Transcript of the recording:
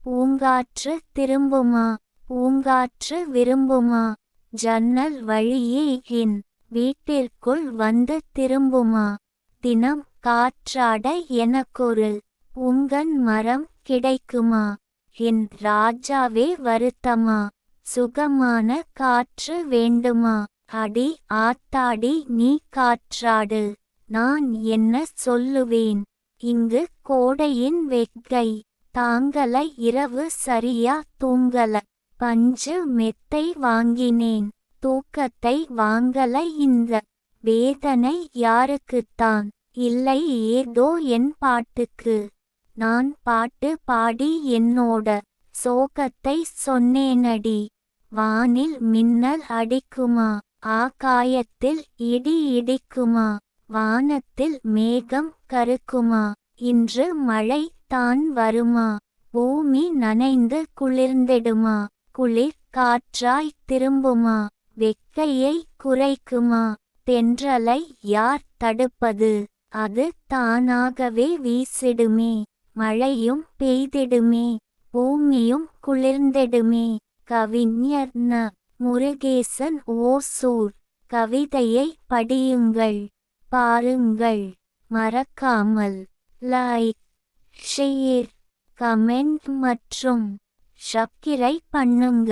பூங்காற்று திரும்புமா பூங்காற்று விரும்புமா ஜன்னல் வழியே என் வீட்டிற்குள் வந்து திரும்புமா தினம் காற்றாட எனக்கொரு பூங்கன் மரம் கிடைக்குமா என் ராஜாவே வருத்தமா சுகமான காற்று வேண்டுமா அடி ஆத்தாடி நீ காற்றாடு நான் என்ன சொல்லுவேன் இங்கு கோடையின் வெக்கை தாங்கல இரவு சரியா தூங்கல பஞ்சு மெத்தை வாங்கினேன் தூக்கத்தை வாங்கல இந்த வேதனை யாருக்குத்தான் இல்லை ஏதோ என் பாட்டுக்கு நான் பாட்டு பாடி என்னோட சோகத்தை சொன்னேனடி வானில் மின்னல் அடிக்குமா ஆகாயத்தில் இடி இடிக்குமா வானத்தில் மேகம் கருக்குமா இன்று மழை தான் வருமா பூமி நனைந்து குளிர்ந்திடுமா குளிர் காற்றாய் திரும்புமா வெக்கையை குறைக்குமா தென்றலை யார் தடுப்பது அது தானாகவே வீசிடுமே மழையும் பெய்திடுமே பூமியும் குளிர்ந்திடுமே கவிஞர் ந. முருகேசன் ஓசூர். கவிதையை படியுங்கள், பாருங்கள். மறக்காமல் லைக், ஷேர், கமெண்ட் மற்றும் சப்ஸ்கிரைப் பண்ணுங்க.